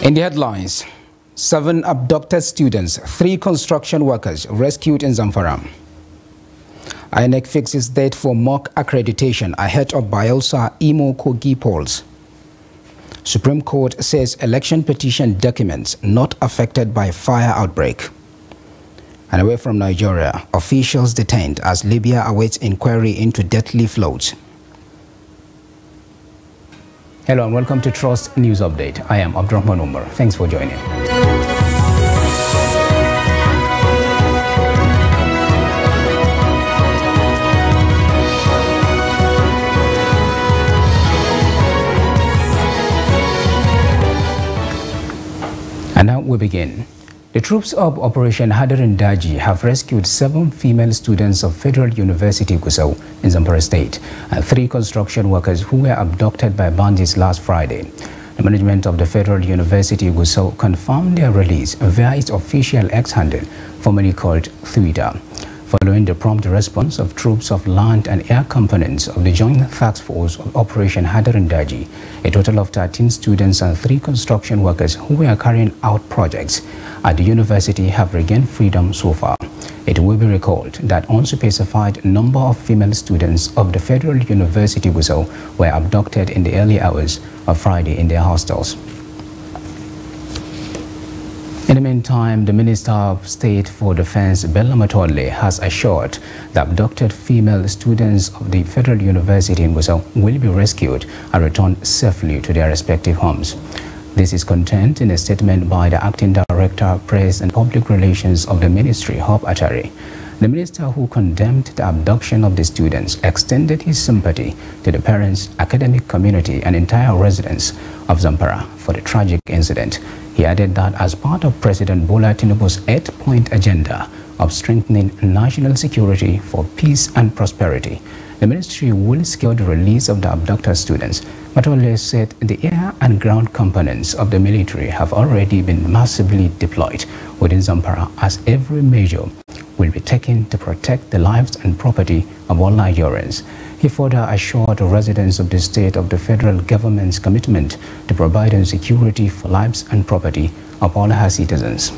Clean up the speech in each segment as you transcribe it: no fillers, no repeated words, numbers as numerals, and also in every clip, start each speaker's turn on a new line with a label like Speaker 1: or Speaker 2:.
Speaker 1: In the headlines, 7 abducted students, 3 construction workers rescued in Zamfara. INEC fixes date for mock accreditation ahead of Bayelsa Imo Kogi polls. Supreme Court says election petition documents not affected by fire outbreak. And away from Nigeria, officials detained as Libya awaits inquiry into deadly floods. Hello and welcome to Trust News Update. I am Abdurrahman Umar. Thanks for joining. And now we begin. The troops of Operation Hadarin Daji have rescued 7 female students of Federal University Gusau in Zamfara State and 3 construction workers who were abducted by bandits last Friday. The management of the Federal University Gusau confirmed their release via its official X handle, formerly called Twitter, following the prompt response of troops of land and air components of the Joint Task Force of Operation Hadarin Daji. A total of 13 students and 3 construction workers who were carrying out projects at the university have regained freedom so far. It will be recalled that unspecified number of female students of the Federal University Gusau were abducted in the early hours of Friday in their hostels. In the meantime, the Minister of State for Defense, Bello Matolle, has assured that abducted female students of the Federal University in Gusau will be rescued and returned safely to their respective homes. This is contained in a statement by the Acting Director, Press and Public Relations of the Ministry, Hope Atari. The minister, who condemned the abduction of the students, extended his sympathy to the parents, academic community and entire residents of Zamfara for the tragic incident. He added that as part of President Bola Tinubu's 8-point agenda of strengthening national security for peace and prosperity, the ministry will secure the release of the abducted students. Matole said the air and ground components of the military have already been massively deployed within Zamfara, as every measure will be taken to protect the lives and property of all Nigerians. He further assured the residents of the state of the federal government's commitment to providing security for lives and property of all her citizens.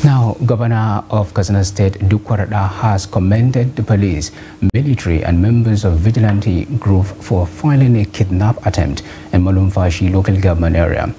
Speaker 1: Now, Governor of Katsina State, Dukwarada, has commended the police, military and members of vigilante group for foiling a kidnap attempt in Malumfashi local government area.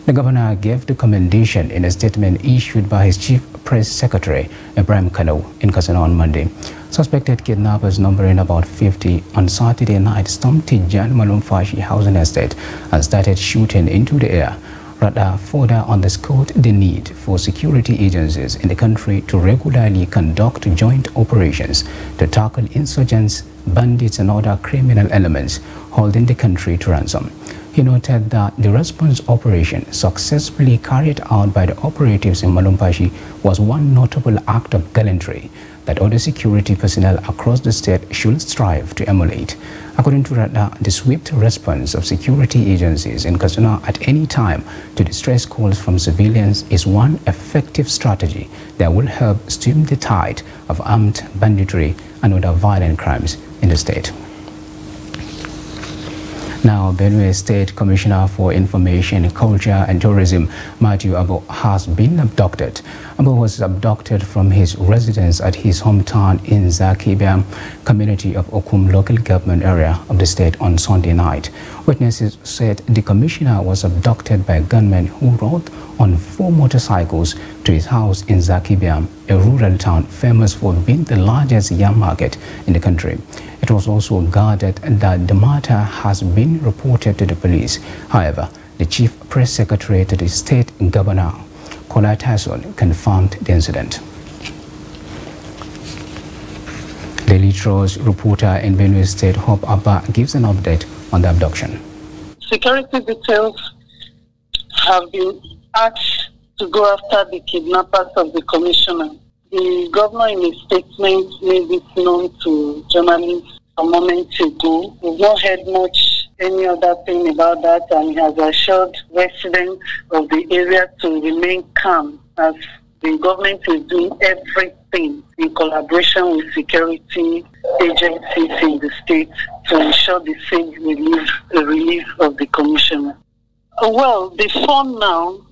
Speaker 1: The governor gave the commendation in a statement issued by his chief press secretary, Ibrahim Kano, in Katsina on Monday. Suspected kidnappers numbering about 50 on Saturday night stormed Tijan Malumfashi housing estate and started shooting into the air. Rather, further underscored the need for security agencies in the country to regularly conduct joint operations to tackle insurgents, bandits and other criminal elements holding the country to ransom. He noted that the response operation successfully carried out by the operatives in Malumfashi was one notable act of gallantry that other security personnel across the state should strive to emulate. According to Ratna, the swift response of security agencies in Katsina at any time to distress calls from civilians is one effective strategy that will help stem the tide of armed banditry and other violent crimes in the state. Now, Benue State Commissioner for Information, Culture and Tourism, Matthew Abo, has been abducted. Abo was abducted from his residence at his hometown in Zakibiam community of Okum local government area of the state on Sunday night. Witnesses said the commissioner was abducted by gunmen who rode on 4 motorcycles to his house in Zakibiam, a rural town famous for being the largest yam market in the country. It was also guarded that the matter has been reported to the police. However, the chief press secretary to the state governor, Kola Tasson, confirmed the incident. Daily Trust reporter in Benue State, Hope Abba, gives an update on the abduction.
Speaker 2: Security details have been asked to go after the kidnappers of the commissioner. The governor, in a statement, made it known to journalists a moment ago. We've not heard much any other thing about that, and he has assured residents of the area to remain calm as the government is doing everything in collaboration with security agencies in the state to ensure the safe release of the commissioner. Well, before now,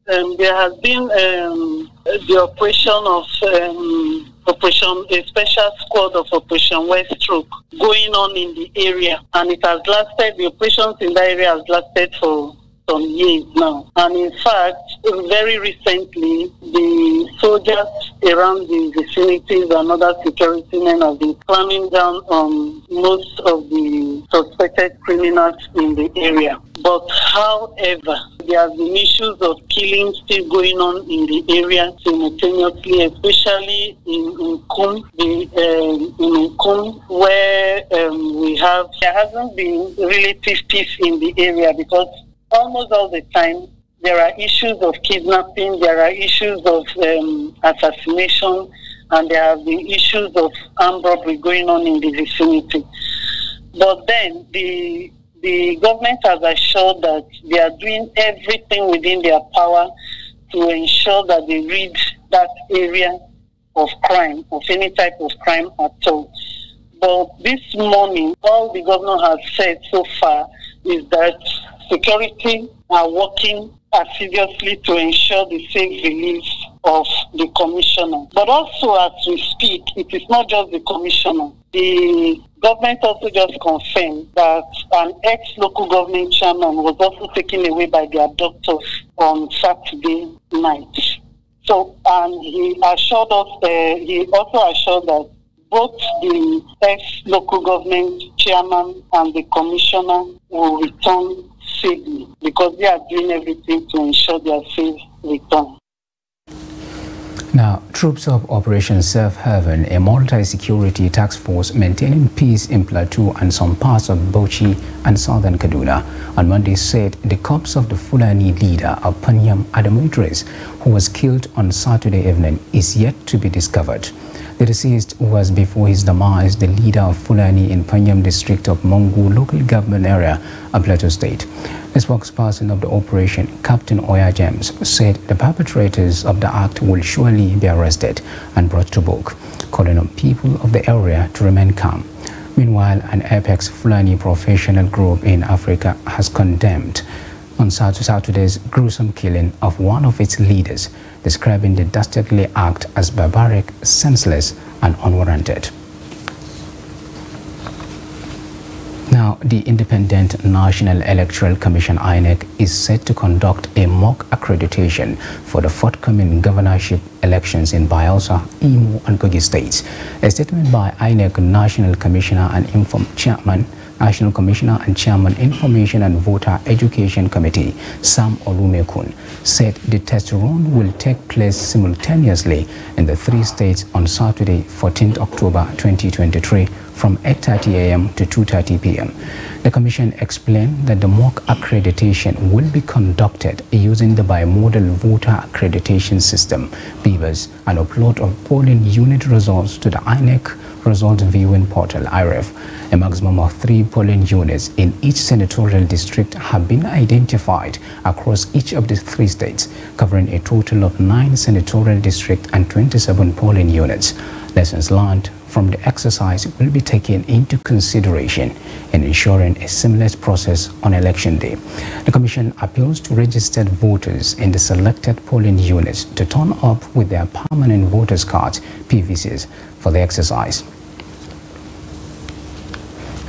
Speaker 2: there has been the operation of a special squad of Operation West Stroke going on in the area, and it has lasted. The operations in that area has lasted for some years now. And in fact, very recently, the soldiers around the vicinities and other security men have been clamping down on most of the suspected criminals in the area. But however, there have been issues of killing still going on in the area simultaneously, especially in Nkum, where there hasn't been relative peace in the area, because almost all the time there are issues of kidnapping, there are issues of assassination, and there have been issues of armed robbery going on in the vicinity. But then the government has assured that they are doing everything within their power to ensure that they rid that area of crime, of any type of crime at all. But this morning, all the governor has said so far is that security are working assiduously to ensure the safe release of the commissioner. But also, as we speak, it is not just the commissioner. The government also just confirmed that an ex-local government chairman was also taken away by the abductors on Saturday night. So, and he assured us, he also assured that both the ex-local government chairman and the commissioner will return safely, because they are doing everything to ensure their safe return.
Speaker 1: Now, troops of Operation Safe Haven, a multi-security task force maintaining peace in Plateau and some parts of Bauchi and southern Kaduna, on Monday said the corpse of the Fulani leader of Panyam, Adamu Idris, who was killed on Saturday evening, is yet to be discovered. The deceased was, before his demise, the leader of Fulani in Panyam district of Mongu local government area of Plateau State. The spokesperson of the operation, Captain Oya James, said the perpetrators of the act will surely be arrested and brought to book, calling on people of the area to remain calm. Meanwhile, an apex Fulani professional group in Africa has condemned on Saturday's gruesome killing of one of its leaders, describing the dastardly act as barbaric, senseless, and unwarranted. Now, the Independent National Electoral Commission (INEC) is set to conduct a mock accreditation for the forthcoming governorship elections in Bayelsa, Imo, and Kogi states. A statement by INEC National Commissioner and Chairman Information and Voter Education Committee, Sam Olumekun, said the test run will take place simultaneously in the three states on Saturday, 14th October 2023, from 8:30 a.m. to 2:30 p.m. The Commission explained that the mock accreditation will be conducted using the bimodal voter accreditation system, BVAS, and upload of polling unit results to the INEC Result Viewing Portal, IREF. A maximum of 3 polling units in each senatorial district have been identified across each of the 3 states, covering a total of 9 senatorial districts and 27 polling units. Lessons learned from the exercise will be taken into consideration in ensuring a seamless process on election day. The Commission appeals to registered voters in the selected polling units to turn up with their permanent voters' cards, PVCs, for the exercise.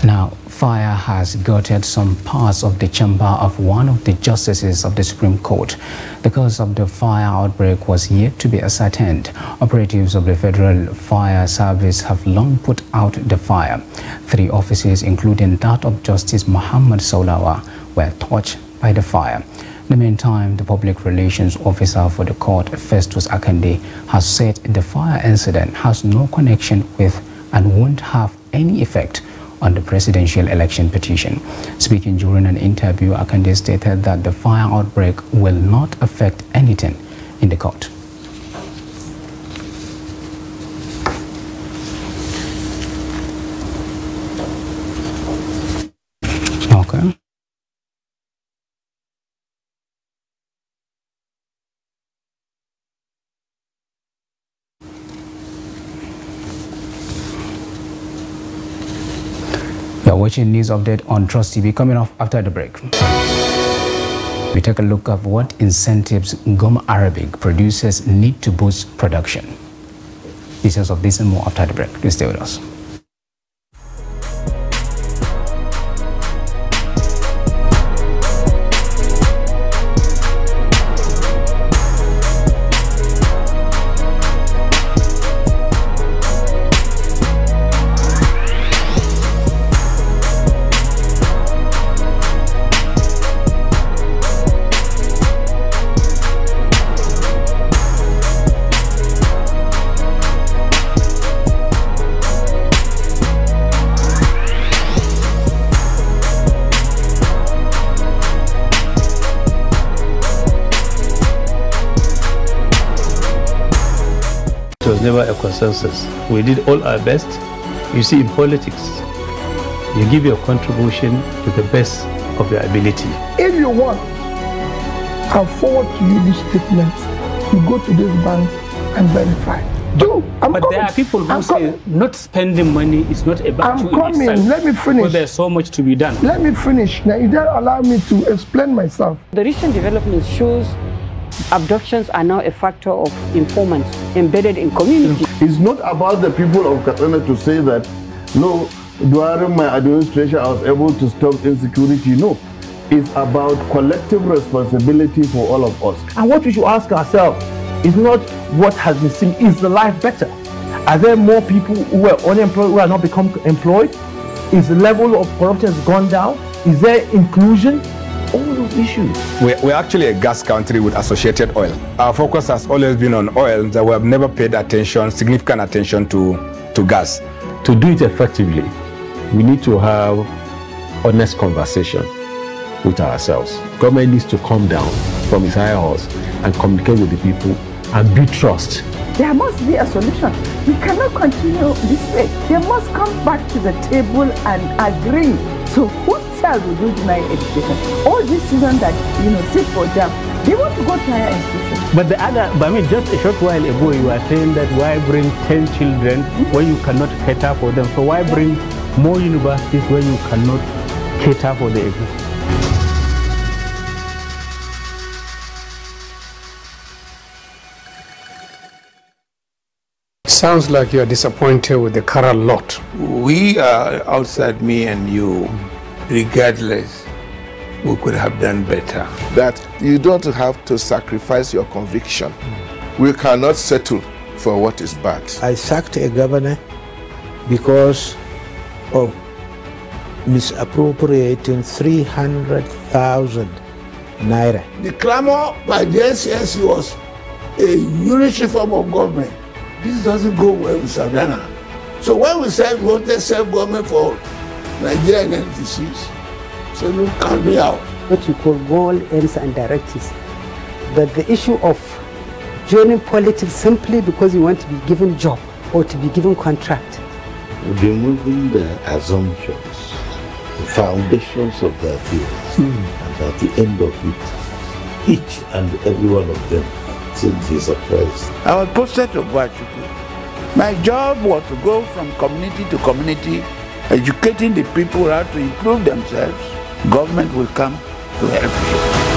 Speaker 1: Now, fire has gutted some parts of the chamber of one of the justices of the Supreme Court. The cause of the fire outbreak was yet to be ascertained. Operatives of the Federal Fire Service have long put out the fire. 3 offices, including that of Justice Muhammad Saulawa, were touched by the fire. In the meantime, the Public Relations Officer for the court, Festus Akande, has said the fire incident has no connection with and won't have any effect on the presidential election petition. Speaking during an interview, Akande stated that the fire outbreak will not affect anything in the court. Okay. You're watching News Update on Trust TV, coming off after the break. We take a look at what incentives Gum Arabic producers need to boost production. Details of this and more after the break. Please stay with us.
Speaker 3: It was never a consensus. We did all our best. You see, in politics, you give your contribution to the best of your ability.
Speaker 4: If you want, I'll forward to you this statement. You go to this bank and verify.
Speaker 3: But there are people who say not spending money is not about you.
Speaker 4: I'm coming. Let me finish.
Speaker 3: Because there's so much to be done.
Speaker 4: Let me finish. Now, you don't allow me to explain myself.
Speaker 5: The recent development shows abductions are now a factor of informants embedded in community.
Speaker 6: It's not about the people of Katsina to say that, no, during my administration I was able to stop insecurity. No, it's about collective responsibility for all of us.
Speaker 7: And what we should ask ourselves is not what has been seen, is the life better? Are there more people who are unemployed who are not become employed? Is the level of corruption has gone down? Is there inclusion? All those issues.
Speaker 8: We're actually a gas country with associated oil. Our focus has always been on oil, that we have never paid significant attention to gas.
Speaker 3: To do it effectively, we need to have honest conversation with ourselves. Government needs to come down from its higher horse and communicate with the people and build trust.
Speaker 9: There must be a solution. We cannot continue this way. They must come back to the table and agree. So whose child will you deny education? All these children that sit for jam, they want to go to higher institutions.
Speaker 3: But just a short while ago you were saying that why bring 10 children when you cannot cater for them? So why bring more universities when you cannot cater for the existing?
Speaker 10: Sounds like you're disappointed with the current lot.
Speaker 11: We are outside me and you, regardless, we could have done better.
Speaker 12: That you don't have to sacrifice your conviction. We cannot settle for what is bad.
Speaker 13: I sacked a governor because of misappropriating 300,000 naira.
Speaker 11: The clamor by the SSC was a unitary form of government. This doesn't go well with Savannah. So when we said we wanted self-government for Nigerian entities, so look, count me out.
Speaker 5: What you call goal, aims and directives. But the issue of joining politics simply because you want to be given job or to be given contract.
Speaker 14: Removing the assumptions, the foundations of their theories, and at the end of it, each and every one of them seems to be surprised.
Speaker 11: I was posted to Bachuku. My job was to go from community to community, educating the people how to improve themselves. Government will come to help you.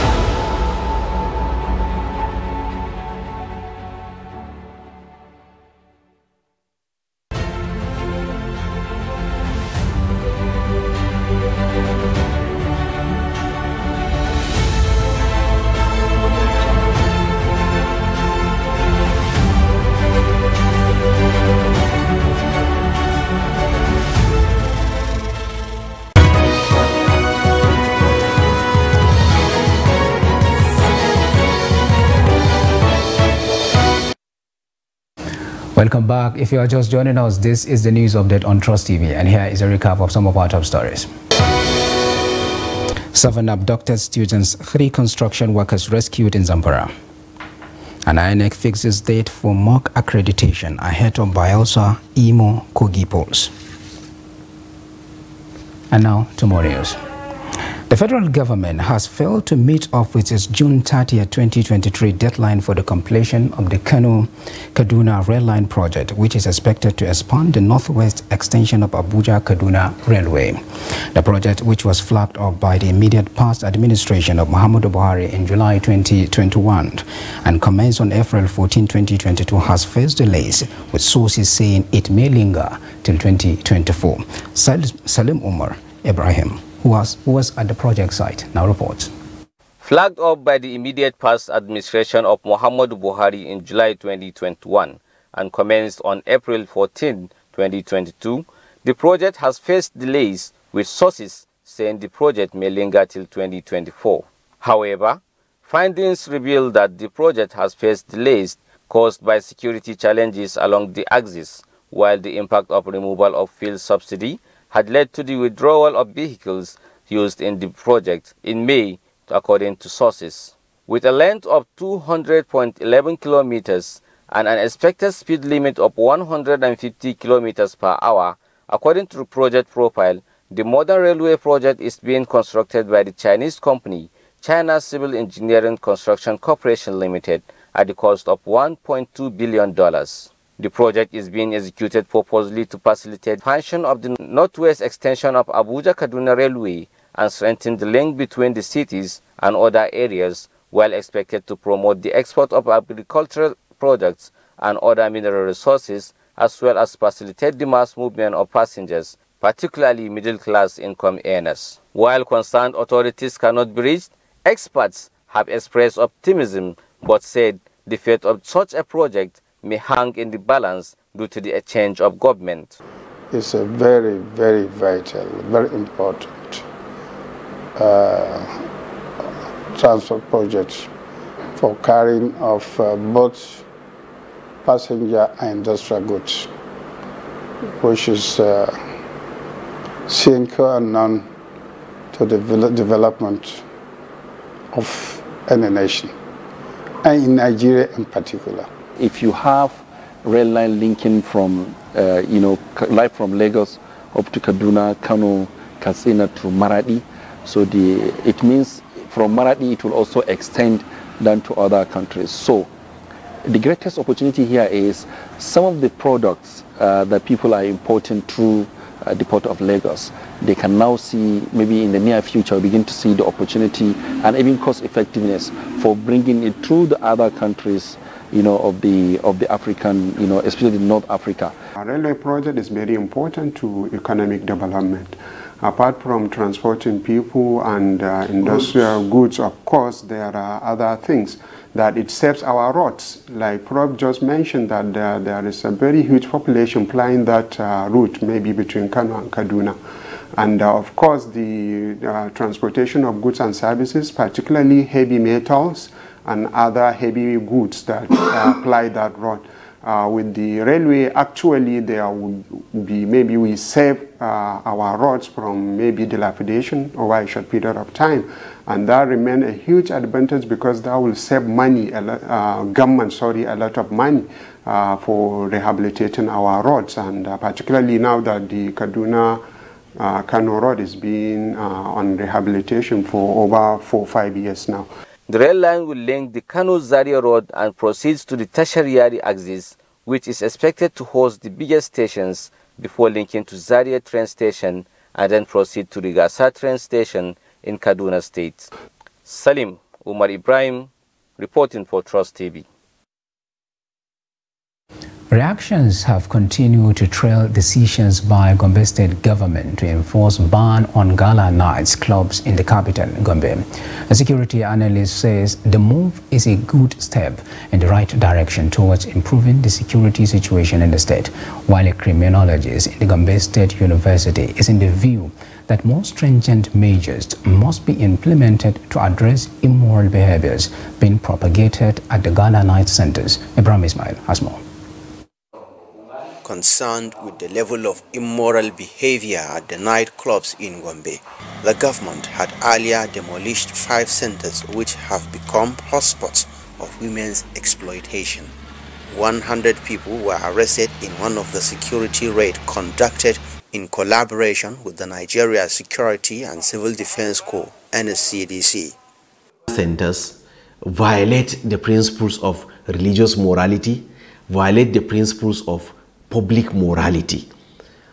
Speaker 1: Welcome back. If you are just joining us, this is the news update on Trust TV, and here is a recap of some of our top stories. 7 abducted students, 3 construction workers rescued in Zamfara. And INEC fixes date for mock accreditation ahead of Bayelsa, Imo, Kogi polls. And now to more news. The federal government has failed to meet up with its June 30, 2023 deadline for the completion of the Kano-Kaduna Rail Line project, which is expected to expand the northwest extension of Abuja-Kaduna Railway. The project, which was flagged up by the immediate past administration of Muhammadu Buhari in July 2021 and commenced on April 14, 2022, has faced delays, with sources saying it may linger till 2024. Salim Umar Ibrahim, who was at the project site, now reports.
Speaker 15: Flagged up by the immediate past administration of Muhammadu Buhari in July 2021 and commenced on April 14, 2022, the project has faced delays, with sources saying the project may linger till 2024. However, findings reveal that the project has faced delays caused by security challenges along the axis, while the impact of removal of fuel subsidy had led to the withdrawal of vehicles used in the project in May, according to sources. With a length of 200.11 kilometers and an expected speed limit of 150 kilometers per hour, according to the project profile, the modern railway project is being constructed by the Chinese company China Civil Engineering Construction Corporation Limited at the cost of $1.2 billion. The project is being executed purposely to facilitate expansion of the northwest extension of Abuja-Kaduna Railway and strengthen the link between the cities and other areas, while expected to promote the export of agricultural products and other mineral resources, as well as facilitate the mass movement of passengers, particularly middle-class income earners. While concerned authorities cannot be reached, experts have expressed optimism but said the fate of such a project may hang in the balance due to the change of government.
Speaker 16: It's a very, very vital, very important transport project for carrying of both passenger and industrial goods, which is sine qua non to the development of any nation, and in Nigeria in particular.
Speaker 17: If you have rail line linking from, like from Lagos up to Kaduna, Kano, Katsina to Maradi, so it means from Maradi it will also extend down to other countries. So the greatest opportunity here is some of the products that people are importing through the port of Lagos. They can now see, maybe in the near future, begin to see the opportunity and even cost effectiveness for bringing it through the other countries, of the African, especially North Africa.
Speaker 18: Our railway project is very important to economic development. Apart from transporting people and industrial goods, of course, there are other things that it saves our roads. Like Prof just mentioned that there is a very huge population plying that route, maybe between Kano and Kaduna. And of course, the transportation of goods and services, particularly heavy metals and other heavy goods that ply that road. With the railway, actually there would be, maybe we save our roads from maybe dilapidation over a short period of time. And that remains a huge advantage because that will save money, government, a lot of money for rehabilitating our roads. And particularly now that the Kaduna Kano Road is being on rehabilitation for over 4 or 5 years now.
Speaker 15: The rail line will link the Kano-Zaria Road and proceeds to the tertiary axis, which is expected to host the biggest stations before linking to Zaria train station and then proceed to Rigasa train station in Kaduna State. Salim Umar Ibrahim, reporting for Trust TV.
Speaker 1: Reactions have continued to trail decisions by Gombe State government to enforce ban on gala nights clubs in the capital, Gombe. A security analyst says the move is a good step in the right direction towards improving the security situation in the state, while a criminologist in the Gombe State University is in the view that more stringent measures must be implemented to address immoral behaviors being propagated at the gala night centers. Ibrahim Ismail has more.
Speaker 19: Concerned with the level of immoral behavior at the nightclubs in Gombe, the government had earlier demolished 5 centers which have become hotspots of women's exploitation. 100 people were arrested in one of the security raids conducted in collaboration with the Nigeria Security and Civil Defense Corps, NSCDC.
Speaker 20: Centers violate the principles of religious morality, violate the principles of public morality.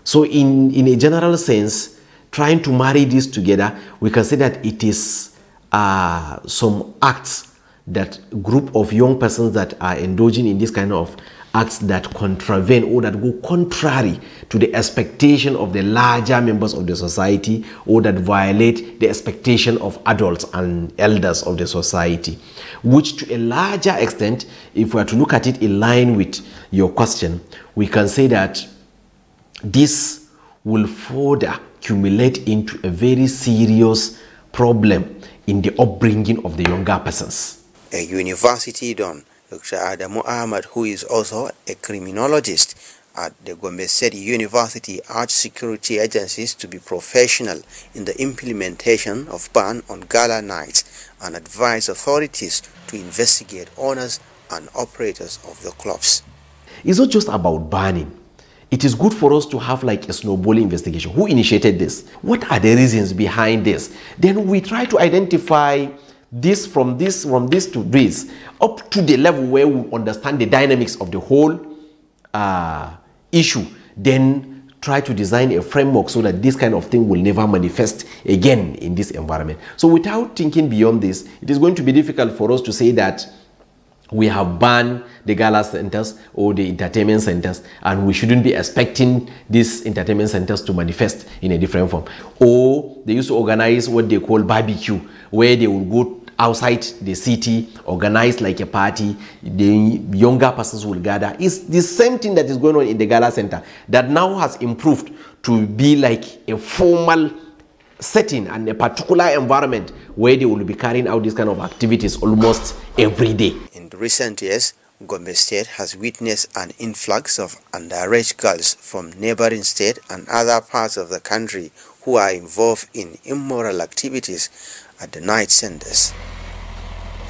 Speaker 20: So in a general sense, trying to marry these together, we can say that it is some acts, that group of young persons that are indulging in this kind of acts that contravene or that go contrary to the expectation of the larger members of the society, or that violate the expectation of adults and elders of the society, which to a larger extent, if we are to look at it in line with your question, we can say that this will further accumulate into a very serious problem in the upbringing of the younger persons.
Speaker 19: A university don, Dr. Adamu Ahmad, who is also a criminologist at the Gombe State University, urged security agencies to be professional in the implementation of ban on gala nights and advised authorities to investigate owners and operators of the clubs.
Speaker 20: It's not just about banning. It is good for us to have like a snowball investigation. Who initiated this? What are the reasons behind this? Then we try to identify this from this to this, up to the level where we understand the dynamics of the whole issue. Then try to design a framework so that this kind of thing will never manifest again in this environment. So without thinking beyond this, it is going to be difficult for us to say that we have banned the gala centers or the entertainment centers, and we shouldn't be expecting these entertainment centers to manifest in a different form. Or they used to organize what they call barbecue, where they will go outside the city, organize like a party, the younger persons will gather. It's the same thing that is going on in the gala center that now has improved to be like a formal setting and a particular environment where they will be carrying out these kind of activities almost every day.
Speaker 19: In recent years, Gombe State has witnessed an influx of underage girls from neighboring state and other parts of the country who are involved in immoral activities at the night centers.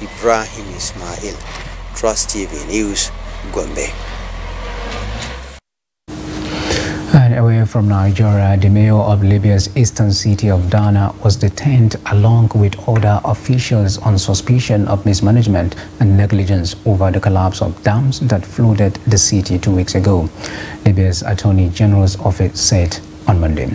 Speaker 19: Ibrahim Ismail, Trust TV News, Gombe.
Speaker 1: And away from Nigeria, the mayor of Libya's eastern city of Dana was detained along with other officials on suspicion of mismanagement and negligence over the collapse of dams that flooded the city 2 weeks ago, Libya's Attorney General's office said on Monday.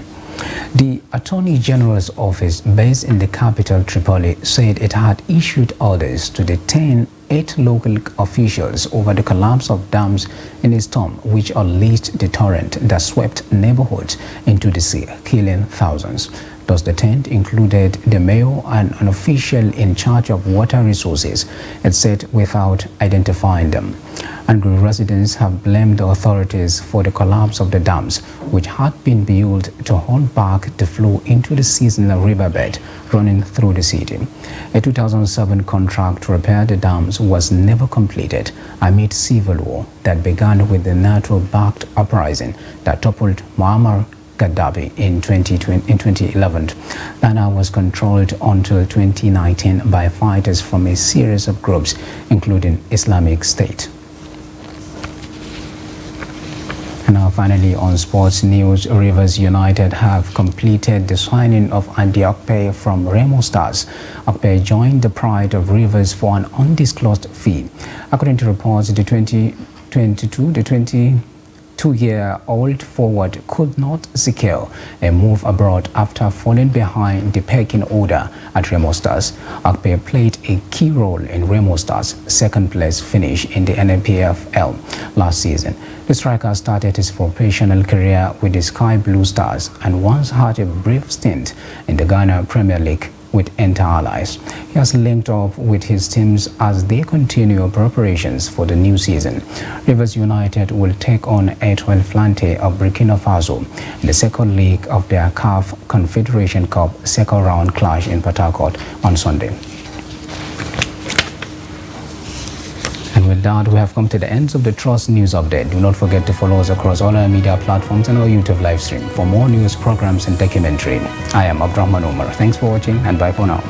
Speaker 1: The Attorney General's office, based in the capital Tripoli, said it had issued orders to detain 8 local officials over the collapse of dams in a storm which unleashed the torrent that swept neighborhoods into the sea, killing thousands. Those detained included the mayor and an official in charge of water resources, it said without identifying them. Angry residents have blamed the authorities for the collapse of the dams, which had been built to hold back the flow into the seasonal riverbed running through the city. A 2007 contract to repair the dams was never completed amid civil war that began with the NATO-backed uprising that toppled Muammar Gaddafi in 2011. Dana was controlled until 2019 by fighters from a series of groups, including Islamic State. And now finally on sports news, Rivers United have completed the signing of Andy Okpe from Remo Stars. Okpe joined the Pride of Rivers for an undisclosed fee. According to reports, the 22-year-old forward could not secure a move abroad after falling behind the pecking order at Remo Stars. Okpe played a key role in Remo Stars' second-place finish in the NPFL last season. The striker started his professional career with the Sky Blue Stars and once had a brief stint in the Ghana Premier League with Inter Allies. He has linked up with his teams as they continue preparations for the new season. Rivers United will take on Etoile Flante of Burkina Faso in the second leg of their CAF Confederation Cup second round clash in Port Harcourt on Sunday. And with that, we have come to the end of the Trust News Update. Do not forget to follow us across all our media platforms and our YouTube live stream for more news, programs and documentary. I am Abdurrahman Omar. Thanks for watching and bye for now.